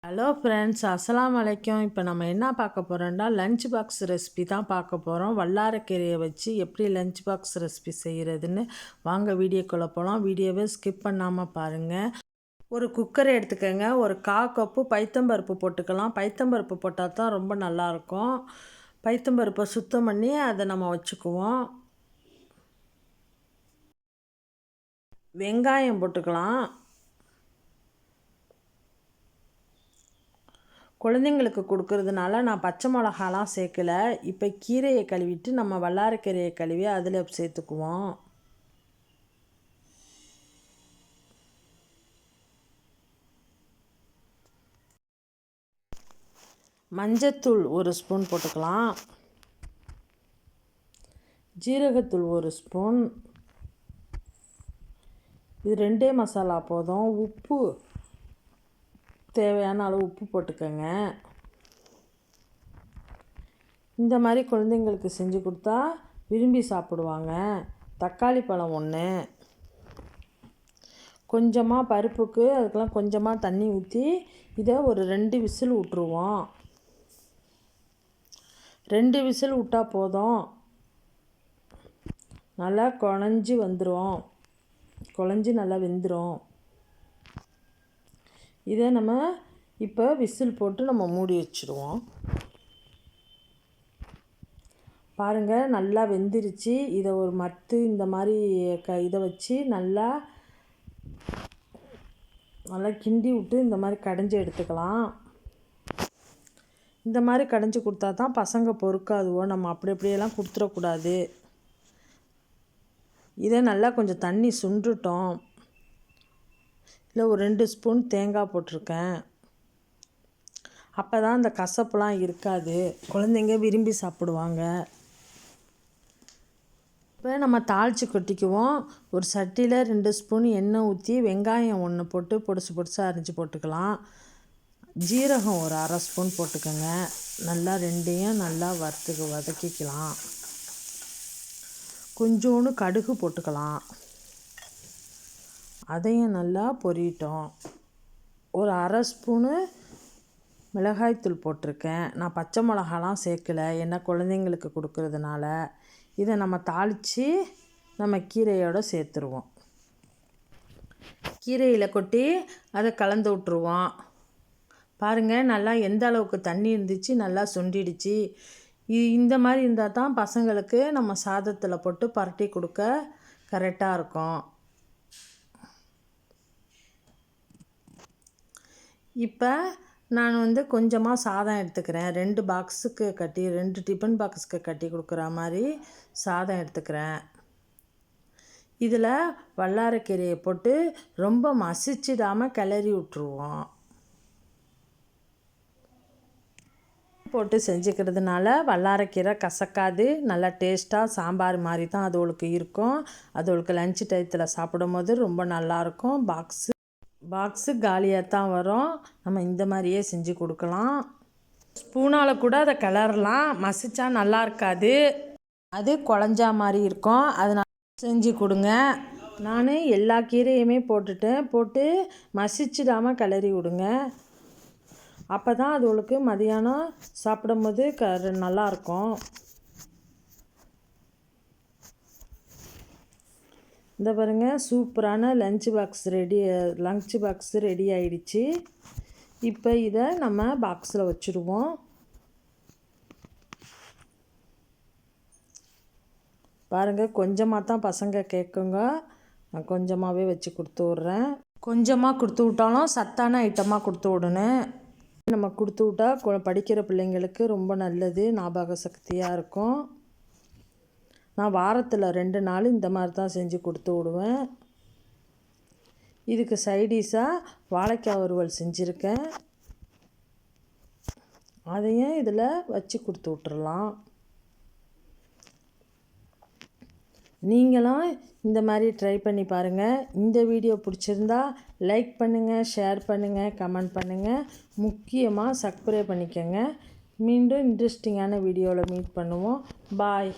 Hello friends, அஸ்ஸலாமு அலைக்கும். இப்போ நம்ம என்ன பார்க்க போகிறோம்னா லஞ்ச் பாக்ஸ் ரெசிபி தான் பார்க்க போகிறோம். வல்லாரக்கீரையை வச்சு எப்படி லஞ்ச் பாக்ஸ் ரெசிபி செய்கிறதுன்னு வாங்க வீடியோக்குள்ளே போகலாம். வீடியோவை ஸ்கிப் பண்ணாமல் பாருங்கள். ஒரு குக்கரை எடுத்துக்கோங்க. ஒரு 1/4 கப்பு பைத்தம்பருப்பு போட்டுக்கலாம். பைத்தம்பருப்பு போட்டால் தான் ரொம்ப நல்லாயிருக்கும். பைத்தம்பருப்பை சுத்தம் பண்ணி அதை நம்ம வச்சுக்குவோம். வெங்காயம் போட்டுக்கலாம். குழந்தைங்களுக்கு கொடுக்கறதுனால நான் பச்சை மிளகாலாம் சேர்க்கலை. இப்போ கீரையை கழுவிட்டு நம்ம வல்லாரக்கீரையை கழுவி அதில் சேர்த்துக்குவோம். மஞ்சத்தூள் 1 ஸ்பூன் போட்டுக்கலாம். ஜீரகத்தூள் 1 ஸ்பூன். இது 2 மசாலா போதும். உப்பு தேவையான அளவு உப்பு போட்டுக்கோங்க. இந்த மாதிரி குழந்தைங்களுக்கு செஞ்சு கொடுத்தா விரும்பி சாப்பிடுவாங்க. தக்காளி பழம் 1, கொஞ்சமாக பருப்புக்கு அதுக்கெல்லாம் கொஞ்சமாக தண்ணி ஊற்றி இதை ஒரு 2 விசில் விட்டுருவோம். 2 விசில் விட்டால் போதும். நல்லா குழஞ்சி வந்துடும். குழஞ்சி நல்லா வெந்துடும். இதை நம்ம இப்போ விசில் போட்டு நம்ம மூடி வச்சுருவோம். பாருங்கள், நல்லா வெந்துருச்சு. இதை ஒரு மத்து இந்த மாதிரி இதை வச்சு நல்லா கிண்டி விட்டு இந்த மாதிரி கடைஞ்சி எடுத்துக்கலாம். இந்த மாதிரி கடைஞ்சி கொடுத்தா தான் பசங்க பொறுக்காதுவோ. நம்ம அப்படி அப்படியெல்லாம் கொடுத்துடக்கூடாது. இதை நல்லா கொஞ்சம் தண்ணி சுண்டுட்டோம். இல்லை ஒரு 2 ஸ்பூன் தேங்காய் போட்டிருக்கேன். அப்போ தான் அந்த கசப்புலாம் இருக்காது. குழந்தைங்க விரும்பி சாப்பிடுவாங்க. இப்போ நம்ம தாளித்து கொட்டிக்குவோம். ஒரு சட்டியில் 2 ஸ்பூன் எண்ணெய் ஊற்றி வெங்காயம் 1 போட்டு பொடிசு பொடிசாக அரிஞ்சு போட்டுக்கலாம். ஜீரகம் ஒரு 1/2 ஸ்பூன் போட்டுக்கோங்க. நல்லா 2ஐயும் நல்லா வதக்கிக்கலாம். கொஞ்சோண்டு கடுகு போட்டுக்கலாம். அதையும் நல்லா பொரியட்டும். ஒரு 1/2 ஸ்பூனு மிளகாய்த்தூள் போட்டிருக்கேன். நான் பச்சை மிளகாலாம் சேர்க்கலை, ஏன்னா குழந்தைங்களுக்கு கொடுக்கறதுனால. இதை நம்ம தாளித்து நம்ம கீரையோடு சேர்த்துருவோம். கீரையில் கொட்டி அதை கலந்து விட்ருவோம். பாருங்கள், நல்லா எந்த அளவுக்கு தண்ணி இருந்துச்சு, நல்லா சுண்டிடுச்சு. இந்த மாதிரி இருந்தால் தான் பசங்களுக்கு நம்ம சாதத்தில் போட்டு பரட்டி கொடுக்க கரெக்டாக இருக்கும். இப்போ நான் கொஞ்சமாக சாதம் எடுத்துக்கிறேன். 2 பாக்ஸுக்கு கட்டி 2 டிஃபன் பாக்ஸுக்கு கட்டி கொடுக்குற மாதிரி சாதம் எடுத்துக்கிறேன். இதில் வல்லாரக்கீரையை போட்டு ரொம்ப மசிச்சிடாமல் கிளறி விட்ருவோம். போட்டு செஞ்சுக்கிறதுனால வல்லாரக்கீரை கசக்காது. நல்லா டேஸ்ட்டாக சாம்பார் மாதிரி தான் அதுகளுக்கு இருக்கும். அதுகளுக்கு லஞ்ச் டயத்தில் சாப்பிடும் போது ரொம்ப நல்லாயிருக்கும். பாக்ஸு காலியாக தான் வரும். நம்ம இந்த மாதிரியே செஞ்சு கொடுக்கலாம். ஸ்பூனால் கூட அதை கிளறலாம். மசிச்சா நல்லா இருக்காது, அது குழஞ்சா மாதிரி இருக்கும். அதனால் செஞ்சு கொடுங்க. நான் எல்லா கீரையுமே போட்டு மசிச்சிடாமல் கிளறி விடுங்க. அப்போ தான் அதுகளுக்கு மதியானம் சாப்பிடும் போது நல்லாயிருக்கும். இந்த பாருங்கள், சூப்பரான லஞ்ச் பாக்ஸ் ரெடி ஆகிடுச்சு. இப்போ இதை நம்ம பாக்ஸில் வச்சுருவோம். பாருங்கள், கொஞ்சமாக தான் பசங்க கேட்குங்க. நான் கொஞ்சமாகவே வச்சு கொடுத்து விட்றேன். கொஞ்சமாக கொடுத்து விட்டாலும் சத்தான ஐட்டமாக கொடுத்து விடணும். நம்ம கொடுத்து விட்டா படிக்கிற பிள்ளைங்களுக்கு ரொம்ப நல்லது, ஞாபக சக்தியாக இருக்கும். நான் வாரத்தில் 2 நாள் இந்த மாதிரி தான் செஞ்சு கொடுத்து விடுவேன். இதுக்கு சைடிஷாக வாழைக்காய் வறுவல் செஞ்சுருக்கேன். அதையும் இதில் வச்சு கொடுத்து விட்டுறலாம். நீங்களும் இந்த மாதிரி ட்ரை பண்ணி பாருங்கள். இந்த வீடியோ பிடிச்சிருந்தா லைக் பண்ணுங்கள், ஷேர் பண்ணுங்கள், கமெண்ட் பண்ணுங்கள். முக்கியமாக சப்ஸ்கிரைப் பண்ணிக்கோங்க. மீண்டும் இன்ட்ரெஸ்டிங்கான வீடியோவில் மீட் பண்ணுவோம். பாய்.